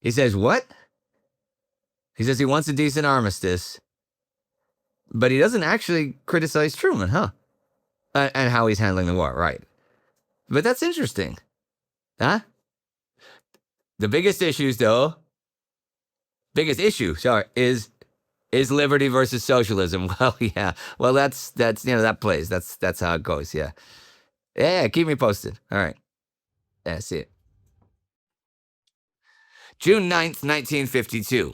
He says, what? He says he wants a decent armistice, but he doesn't actually criticize Truman, huh? And how he's handling the war, right. But that's interesting. Huh? The biggest issue, is liberty versus socialism. Well, yeah. Well, that's that plays. That's how it goes, yeah. Yeah, keep me posted. All right. Yeah, see it. June 9th, 1952.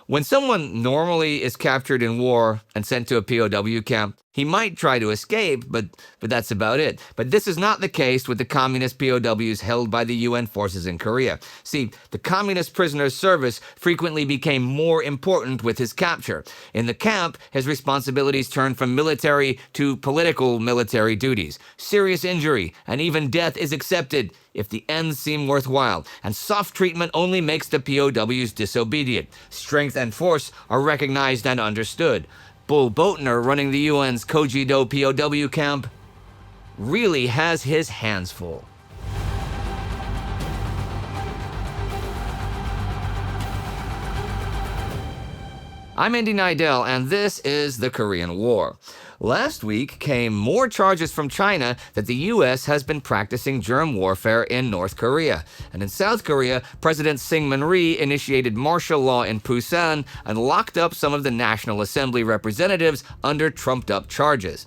When someone normally is captured in war and sent to a POW camp, he might try to escape, but that's about it. But this is not the case with the communist POWs held by the UN forces in Korea. See, the communist prisoner's service frequently became more important with his capture. In the camp, his responsibilities turned from military to political military duties. Serious injury and even death is accepted if the ends seem worthwhile, and soft treatment only makes the POWs disobedient. Strength and force are recognized and understood. Bull Boatner, running the UN's Koje-Do POW camp, really has his hands full. I'm Indy Neidell, and this is the Korean War. Last week came more charges from China that the U.S. has been practicing germ warfare in North Korea. And in South Korea, President Syngman Rhee initiated martial law in Busan and locked up some of the National Assembly representatives under trumped-up charges.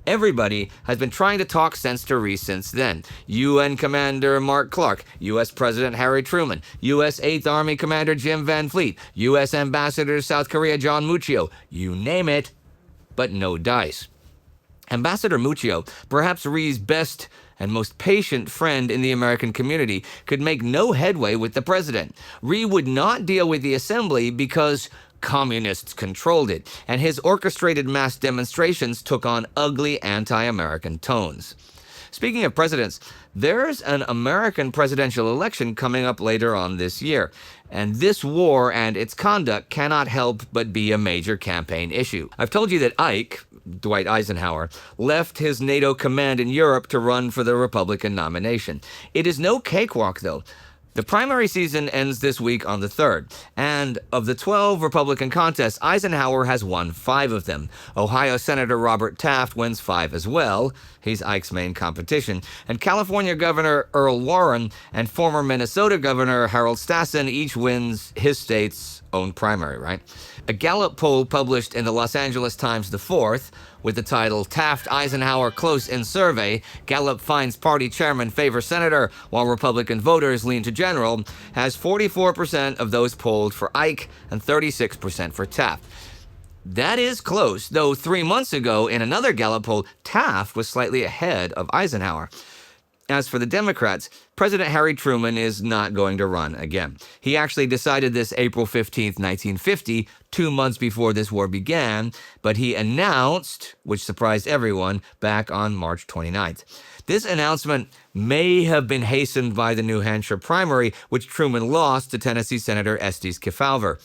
Everybody has been trying to talk sense to Rhee since then. UN Commander Mark Clark, U.S. President Harry Truman, U.S. 8th Army Commander Jim Van Fleet, U.S. Ambassador to South Korea John Muccio, you name it, but no dice. Ambassador Muccio, perhaps Rhee's best and most patient friend in the American community, could make no headway with the president. Rhee would not deal with the assembly because communists controlled it, and his orchestrated mass demonstrations took on ugly anti-American tones. Speaking of presidents, there's an American presidential election coming up later on this year, and this war and its conduct cannot help but be a major campaign issue. I've told you that Dwight Eisenhower, left his NATO command in Europe to run for the Republican nomination. It is no cakewalk, though. The primary season ends this week on the 3rd, and of the 12 Republican contests, Eisenhower has won 5 of them. Ohio Senator Robert Taft wins 5 as well. He's Ike's main competition. And California Governor Earl Warren and former Minnesota Governor Harold Stassen each wins his state's own primary, right? A Gallup poll published in the Los Angeles Times the 4th, with the title Taft-Eisenhower Close-In Survey, Gallup finds party chairman favor senator, while Republican voters lean to general, has 44% of those polled for Ike and 36% for Taft. That is close, though 3 months ago, in another Gallup poll, Taft was slightly ahead of Eisenhower. As for the Democrats, President Harry Truman is not going to run again. He actually decided this April 15, 1950, 2 months before this war began, but he announced, which surprised everyone, back on March 29th. This announcement may have been hastened by the New Hampshire primary, which Truman lost to Tennessee Senator Estes Kefauver.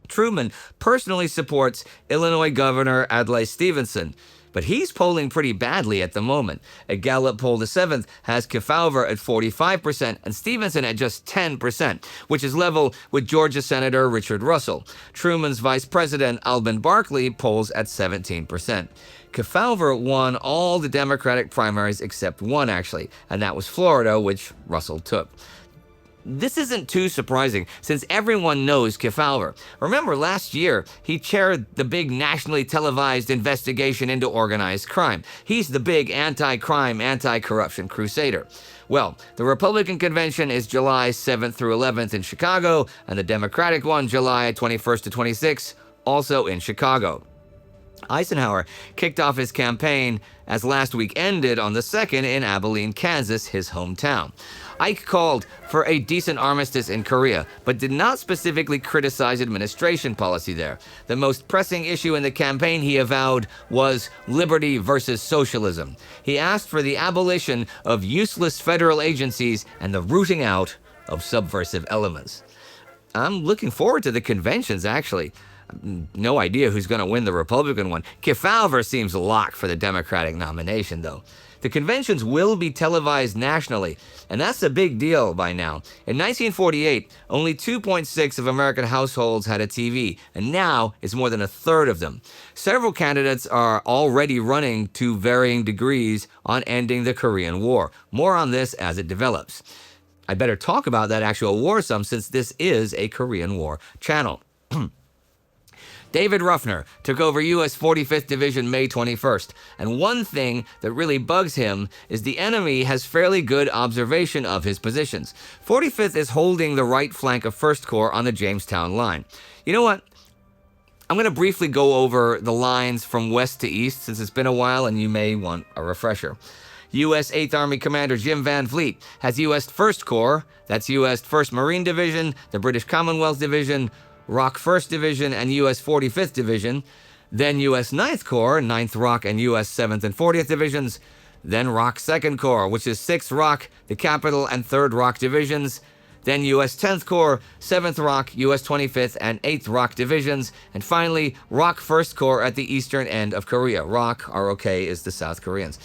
Truman personally supports Illinois Governor Adlai Stevenson, but he's polling pretty badly at the moment. A Gallup poll the 7th has Kefauver at 45% and Stevenson at just 10%, which is level with Georgia Senator Richard Russell. Truman's Vice President Alben Barkley polls at 17%. Kefauver won all the Democratic primaries except one, actually, and that was Florida, which Russell took. This isn't too surprising, since everyone knows Kefauver. Remember, last year, he chaired the big nationally televised investigation into organized crime. He's the big anti-crime, anti-corruption crusader. Well, the Republican convention is July 7th through 11th in Chicago, and the Democratic one, July 21st to 26th, also in Chicago. Eisenhower kicked off his campaign as last week ended on the 2nd in Abilene, Kansas, his hometown. Ike called for a decent armistice in Korea, but did not specifically criticize administration policy there. The most pressing issue in the campaign, he avowed, was liberty versus socialism. He asked for the abolition of useless federal agencies and the rooting out of subversive elements. I'm looking forward to the conventions, actually. No idea who's going to win the Republican one. Kefauver seems locked for the Democratic nomination, though. The conventions will be televised nationally, and that's a big deal by now. In 1948, only 2.6 of American households had a TV, and now it's more than a third of them. Several candidates are already running to varying degrees on ending the Korean War. More on this as it develops. I better talk about that actual war some, since this is a Korean War channel. David Ruffner took over U.S. 45th Division May 21st, and one thing that really bugs him is the enemy has fairly good observation of his positions. 45th is holding the right flank of 1st Corps on the Jamestown line. You know what? I'm going to briefly go over the lines from west to east, since it's been a while and you may want a refresher. U.S. 8th Army Commander Jim Van Fleet has U.S. 1st Corps, that's U.S. 1st Marine Division, the British Commonwealth Division, ROK 1st Division, and U.S. 45th Division, then U.S. 9th Corps, 9th ROK and U.S. 7th and 40th Divisions, then ROK 2nd Corps, which is 6th ROK, the Capital and 3rd ROK Divisions, then U.S. 10th Corps, 7th ROK, U.S. 25th and 8th ROK Divisions, and finally ROK 1st Corps at the eastern end of Korea. ROK, R-O-K, is the South Koreans.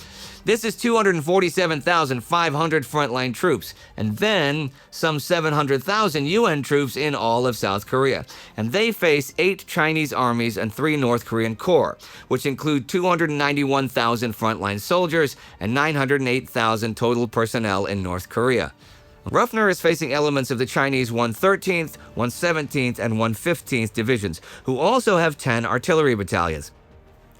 This is 247,500 frontline troops, and then some 700,000 UN troops in all of South Korea. And they face 8 Chinese armies and 3 North Korean corps, which include 291,000 frontline soldiers and 908,000 total personnel in North Korea. Ruffner is facing elements of the Chinese 113th, 117th, and 115th Divisions, who also have 10 artillery battalions.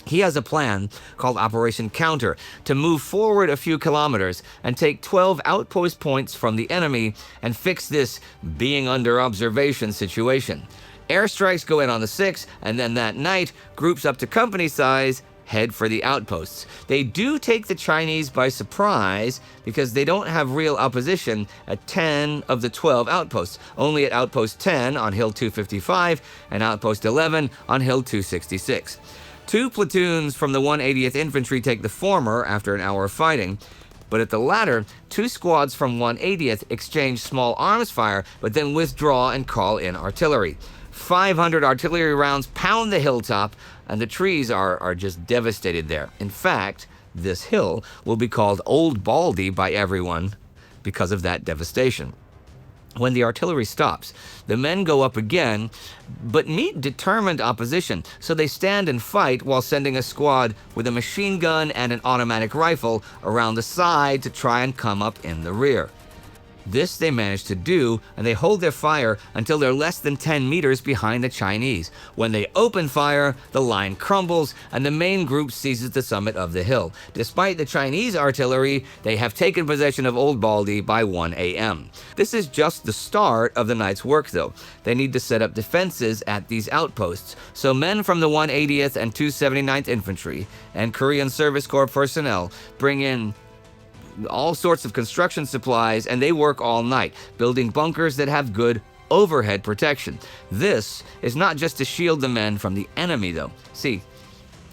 He has a plan called Operation Counter to move forward a few kilometers and take 12 outpost points from the enemy and fix this being under observation situation. Airstrikes go in on the 6th, and then that night, groups up to company size head for the outposts. They do take the Chinese by surprise because they don't have real opposition at 10 of the 12 outposts, only at Outpost 10 on Hill 255 and Outpost 11 on Hill 266. 2 platoons from the 180th Infantry take the former after an hour of fighting, but at the latter, 2 squads from 180th exchange small arms fire, but then withdraw and call in artillery. 500 artillery rounds pound the hilltop, and the trees are just devastated there. In fact, this hill will be called Old Baldy by everyone because of that devastation. When the artillery stops, the men go up again, but meet determined opposition, so they stand and fight while sending a squad with a machine gun and an automatic rifle around the side to try and come up in the rear. This they manage to do, and they hold their fire until they're less than 10 meters behind the Chinese. When they open fire, the line crumbles, and the main group seizes the summit of the hill. Despite the Chinese artillery, they have taken possession of Old Baldy by 1 a.m. This is just the start of the night's work, though. They need to set up defenses at these outposts, so men from the 180th and 279th Infantry and Korean Service Corps personnel bring in all sorts of construction supplies, and they work all night, building bunkers that have good overhead protection. This is not just to shield the men from the enemy, though. See,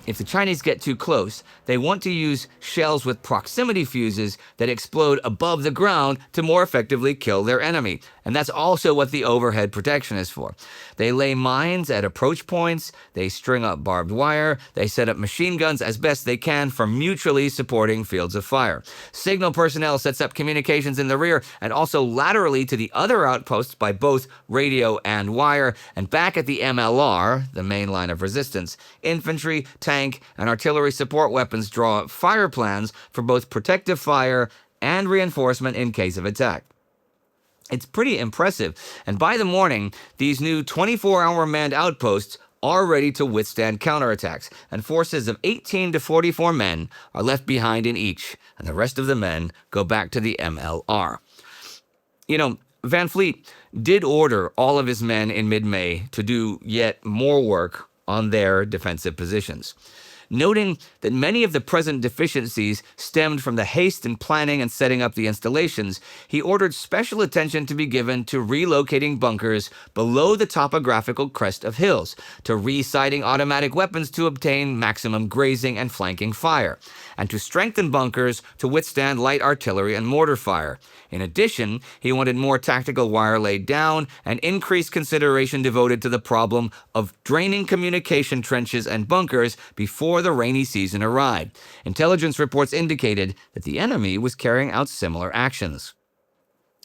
if the Chinese get too close, they want to use shells with proximity fuses that explode above the ground to more effectively kill their enemy. And that's also what the overhead protection is for. They lay mines at approach points, they string up barbed wire, they set up machine guns as best they can for mutually supporting fields of fire. Signal personnel sets up communications in the rear and also laterally to the other outposts by both radio and wire, and back at the MLR, the main line of resistance, infantry, tank, and artillery support weapons draw up fire plans for both protective fire and reinforcement in case of attack. It's pretty impressive, and by the morning, these new 24-hour manned outposts are ready to withstand counterattacks, and forces of 18 to 44 men are left behind in each, and the rest of the men go back to the MLR. You know, Van Fleet did order all of his men in mid-May to do yet more work on their defensive positions. Noting that many of the present deficiencies stemmed from the haste in planning and setting up the installations, he ordered special attention to be given to relocating bunkers below the topographical crest of hills, to re-sighting automatic weapons to obtain maximum grazing and flanking fire, and to strengthen bunkers to withstand light artillery and mortar fire. In addition, he wanted more tactical wire laid down and increased consideration devoted to the problem of draining communication trenches and bunkers before before the rainy season arrived. Intelligence reports indicated that the enemy was carrying out similar actions.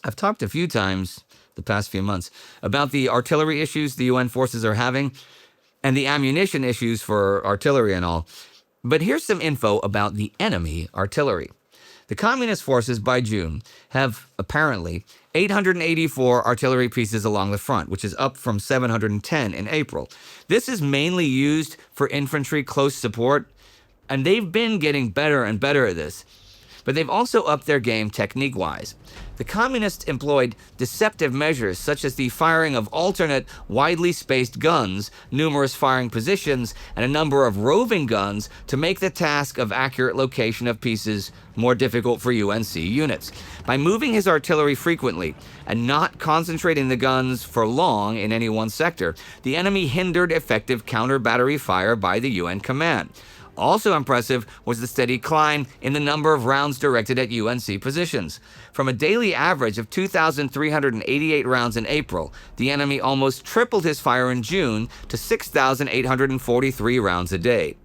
I've talked a few times the past few months about the artillery issues the UN forces are having and the ammunition issues for artillery and all. But here's some info about the enemy artillery. The communist forces by June have apparently 884 artillery pieces along the front, which is up from 710 in April. This is mainly used for infantry close support, and they've been getting better and better at this. But they've also upped their game technique-wise. The communists employed deceptive measures such as the firing of alternate, widely spaced guns, numerous firing positions, and a number of roving guns to make the task of accurate location of pieces more difficult for UNC units. By moving his artillery frequently and not concentrating the guns for long in any one sector, the enemy hindered effective counter-battery fire by the UN command. Also impressive was the steady climb in the number of rounds directed at UNC positions. From a daily average of 2,388 rounds in April, the enemy almost tripled his fire in June to 6,843 rounds a day.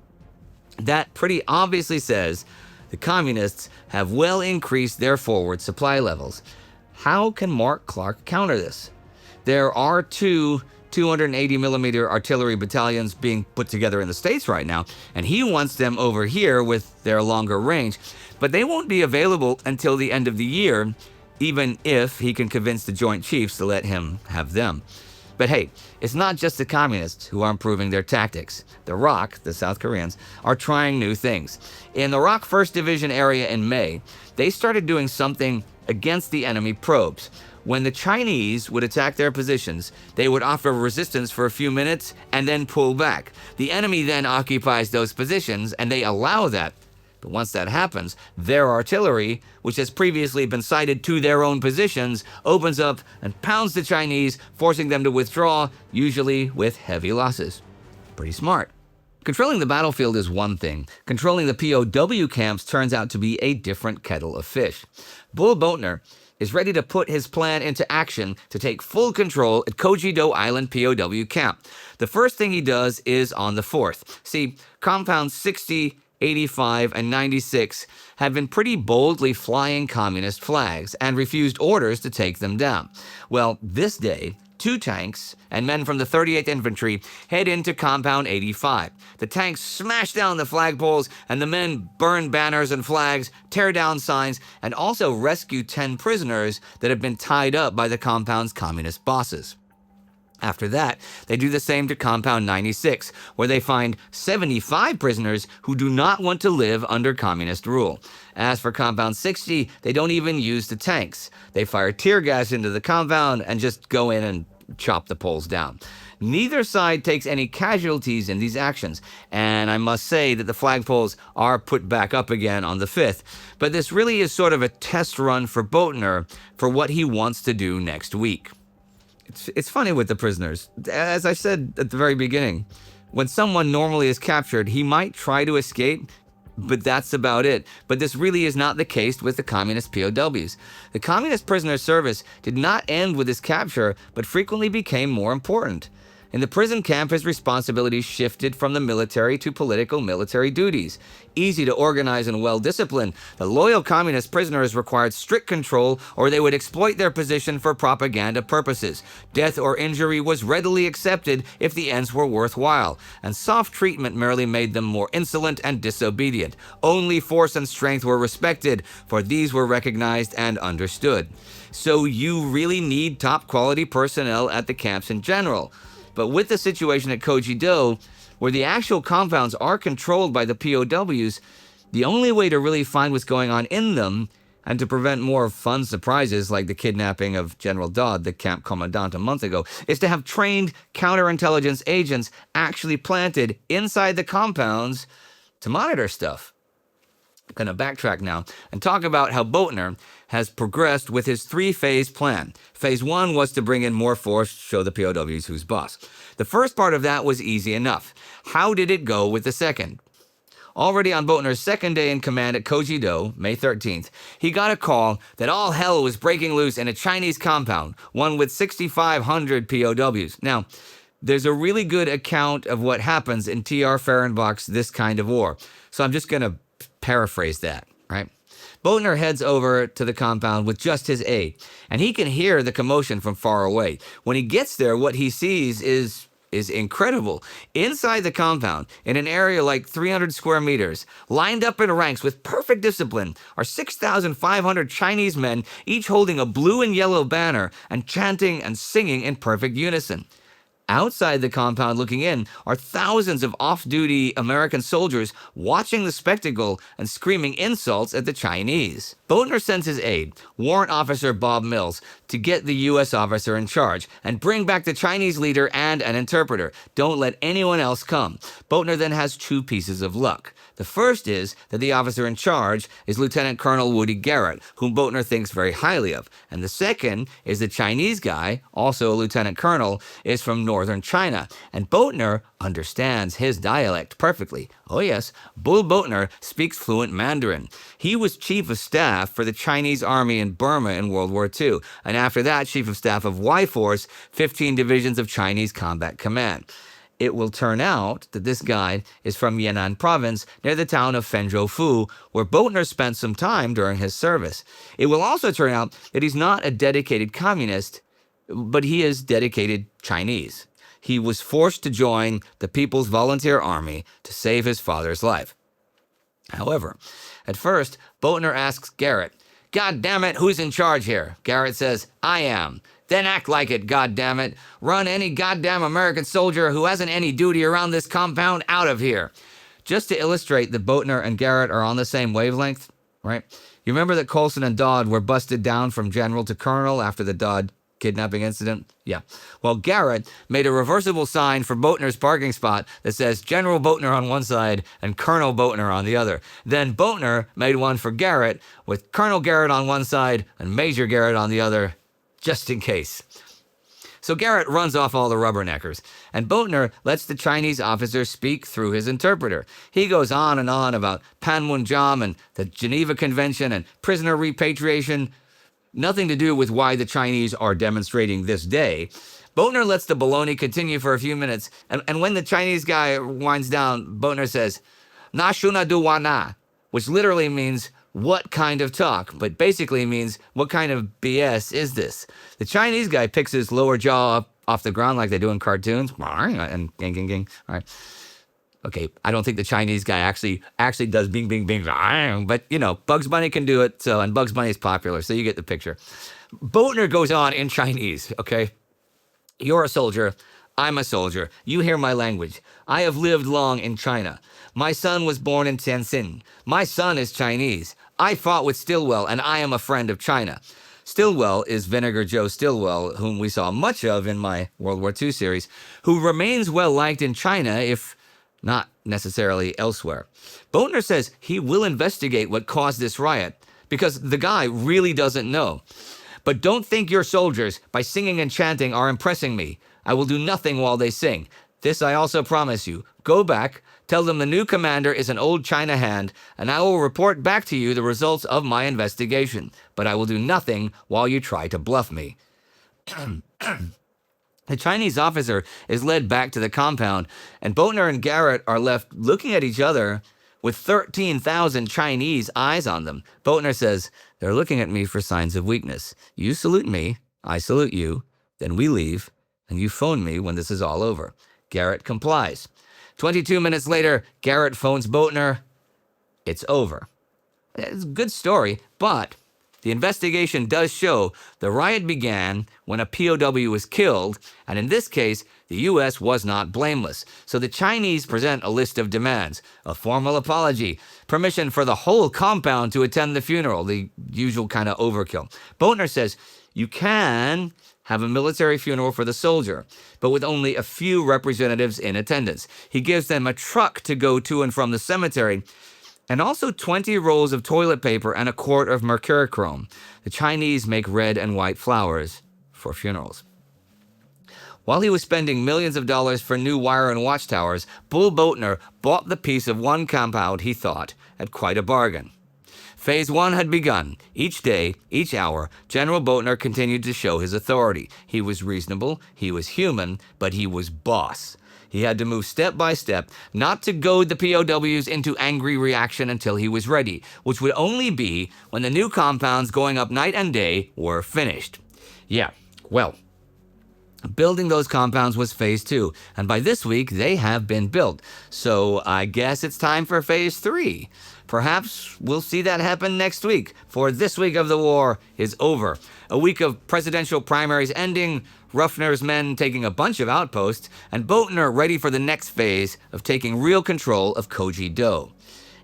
That pretty obviously says the communists have well increased their forward supply levels. How can Mark Clark counter this? There are two 280mm artillery battalions being put together in the States right now, and he wants them over here with their longer range, but they won't be available until the end of the year, even if he can convince the Joint Chiefs to let him have them. But hey, it's not just the communists who are improving their tactics. The ROK, the South Koreans, are trying new things. In the ROK 1st Division area in May, they started doing something against the enemy probes. When the Chinese would attack their positions, they would offer resistance for a few minutes and then pull back. The enemy then occupies those positions, and they allow that. But once that happens, their artillery, which has previously been sighted to their own positions, opens up and pounds the Chinese, forcing them to withdraw, usually with heavy losses. Pretty smart. Controlling the battlefield is one thing. Controlling the POW camps turns out to be a different kettle of fish. Bull Boatner is ready to put his plan into action to take full control at Koje-Do Island POW camp. The first thing he does is on the 4th. See, compounds 60, 85, and 96 have been pretty boldly flying communist flags and refused orders to take them down. Well, this day, 2 tanks and men from the 38th Infantry head into Compound 85. The tanks smash down the flagpoles, and the men burn banners and flags, tear down signs, and also rescue 10 prisoners that have been tied up by the compound's communist bosses. After that, they do the same to Compound 96, where they find 75 prisoners who do not want to live under communist rule. As for Compound 60, they don't even use the tanks. They fire tear gas into the compound and just go in and chop the poles down. Neither side takes any casualties in these actions, and I must say that the flagpoles are put back up again on the 5th, but this really is sort of a test run for Boatner for what he wants to do next week. It's funny with the prisoners. As I said at the very beginning, when someone normally is captured, he might try to escape, but that's about it. But this really is not the case with the communist POWs. The communist prisoner service did not end with his capture, but frequently became more important. In the prison camp, his responsibilities shifted from the military to political military duties. Easy to organize and well-disciplined, the loyal communist prisoners required strict control or they would exploit their position for propaganda purposes. Death or injury was readily accepted if the ends were worthwhile, and soft treatment merely made them more insolent and disobedient. Only force and strength were respected, for these were recognized and understood. So you really need top-quality personnel at the camps in general. But with the situation at Koje-Do, where the actual compounds are controlled by the POWs, the only way to really find what's going on in them and to prevent more fun surprises like the kidnapping of General Dodd, the camp commandant, a month ago, is to have trained counterintelligence agents actually planted inside the compounds to monitor stuff. I'm going to backtrack now and talk about how Boatner has progressed with his 3-phase plan. Phase 1 was to bring in more force, show the POWs who's boss. The first part of that was easy enough. How did it go with the second? Already on Boatner's second day in command at Koje-Do, May 13th, he got a call that all hell was breaking loose in a Chinese compound, one with 6,500 POWs. Now, There's a really good account of what happens in T.R. Fehrenbach's This Kind of War. So I'm just going to paraphrase that, right? Boatner heads over to the compound with just his aide, and he can hear the commotion from far away. When he gets there, what he sees is incredible. Inside the compound, in an area like 300 square meters, lined up in ranks with perfect discipline, are 6,500 Chinese men, each holding a blue and yellow banner and chanting and singing in perfect unison. Outside the compound looking in are thousands of off-duty American soldiers watching the spectacle and screaming insults at the Chinese. Boatner sends his aide, Warrant Officer Bob Mills, to get the U.S. officer in charge and bring back the Chinese leader and an interpreter. Don't let anyone else come. Boatner then has two pieces of luck. The first is that the officer in charge is Lieutenant Colonel Woody Garrett, whom Boatner thinks very highly of. And the second is the Chinese guy, also a lieutenant colonel, is from northern China. And Boatner understands his dialect perfectly. Oh yes, Bull Boatner speaks fluent Mandarin. He was chief of staff for the Chinese army in Burma in World War II. And after that, chief of staff of Y Force, 15 divisions of Chinese Combat Command. It will turn out that this guy is from Yan'an province near the town of Fenzhoufu, where Boatner spent some time during his service. It will also turn out that he's not a dedicated communist, but he is dedicated Chinese. He was forced to join the People's Volunteer Army to save his father's life. However, at first, Boatner asks Garrett, "God damn it, who's in charge here?" Garrett says, "I am." "Then act like it, goddammit. Run any goddamn American soldier who hasn't any duty around this compound out of here." Just to illustrate that Boatner and Garrett are on the same wavelength, right? You remember that Colson and Dodd were busted down from general to colonel after the Dodd kidnapping incident? Yeah. Well, Garrett made a reversible sign for Boatner's parking spot that says General Boatner on one side and Colonel Boatner on the other. Then Boatner made one for Garrett with Colonel Garrett on one side and Major Garrett on the other, just in case. So Garrett runs off all the rubberneckers, and Boatner lets the Chinese officer speak through his interpreter. He goes on and on about Panmunjom and the Geneva Convention and prisoner repatriation, nothing to do with why the Chinese are demonstrating this day. Boatner lets the baloney continue for a few minutes, and when the Chinese guy winds down, Boatner says, "Na shuna du wa na," which literally means, "What kind of talk?" but basically means, "What kind of BS is this?" The Chinese guy picks his lower jaw up off the ground like they do in cartoons, and ging, ging, ging. All right. Okay, I don't think the Chinese guy actually does bing, bing, bing, but, you know, Bugs Bunny can do it, so, and Bugs Bunny is popular, so you get the picture. Boatner goes on in Chinese, okay? "You're a soldier. I'm a soldier. You hear my language. I have lived long in China. My son was born in Tianjin. My son is Chinese. I fought with Stilwell, and I am a friend of China." Stilwell is Vinegar Joe Stilwell, whom we saw much of in my World War II series, who remains well-liked in China, if not necessarily elsewhere. Boatner says he will investigate what caused this riot, because the guy really doesn't know. "But don't think your soldiers, by singing and chanting, are impressing me. I will do nothing while they sing. This I also promise you. Go back, tell them the new commander is an old China hand, and I will report back to you the results of my investigation. But I will do nothing while you try to bluff me." The Chinese officer is led back to the compound, and Boatner and Garrett are left looking at each other with 13,000 Chinese eyes on them. Boatner says, "They're looking at me for signs of weakness. You salute me, I salute you, then we leave, and you phone me when this is all over." Garrett complies. 22 minutes later, Garrett phones Boatner. It's over. It's a good story, but the investigation does show the riot began when a POW was killed, and in this case, the U.S. was not blameless. So the Chinese present a list of demands: a formal apology, permission for the whole compound to attend the funeral, the usual kind of overkill. Boatner says, you can have a military funeral for the soldier, but with only a few representatives in attendance. He gives them a truck to go to and from the cemetery, and also 20 rolls of toilet paper and a quart of mercurochrome. The Chinese make red and white flowers for funerals. While he was spending millions of dollars for new wire and watchtowers, Bull Boatner bought the piece of one compound he thought at quite a bargain. Phase 1 had begun. Each day, each hour, General Boatner continued to show his authority. He was reasonable, he was human, but he was boss. He had to move step by step, not to goad the POWs into angry reaction until he was ready, which would only be when the new compounds going up night and day were finished. Yeah, well, building those compounds was phase 2, and by this week they have been built. So I guess it's time for phase 3. Perhaps we'll see that happen next week, for this week of the war is over. A week of presidential primaries ending, Ruffner's men taking a bunch of outposts, and Boatner ready for the next phase of taking real control of Koje-Do.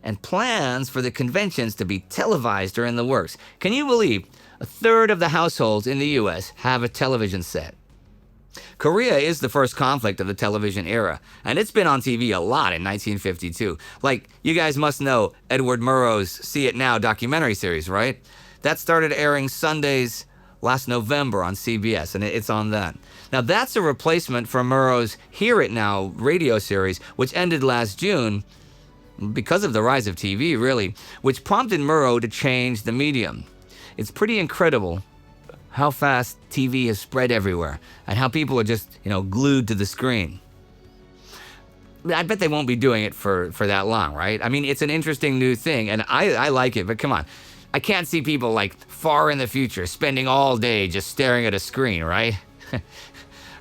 And plans for the conventions to be televised are in the works. Can you believe a third of the households in the US have a television set? Korea is the first conflict of the television era, and it's been on TV a lot in 1952. Like, you guys must know Edward Murrow's See It Now documentary series, right? That started airing Sundays last November on CBS, and it's on that. Now, that's a replacement for Murrow's Hear It Now radio series, which ended last June because of the rise of TV, really, which prompted Murrow to change the medium. It's pretty incredible how fast TV has spread everywhere and how people are just, glued to the screen. I bet they won't be doing it for that long, right? I mean, it's an interesting new thing, and I like it, but come on. I can't see people, far in the future spending all day just staring at a screen, right?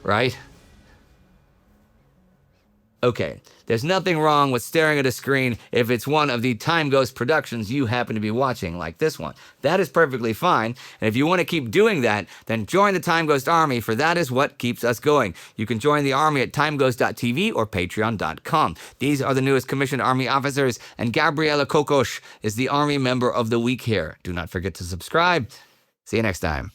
Right? Okay, there's nothing wrong with staring at a screen if it's one of the Time Ghost productions you happen to be watching, like this one. That is perfectly fine, and if you want to keep doing that, then join the Time Ghost Army, for that is what keeps us going. You can join the Army at timeghost.tv or patreon.com. These are the newest commissioned Army officers, and Gabriela Kokosch is the Army Member of the Week here. Do not forget to subscribe. See you next time.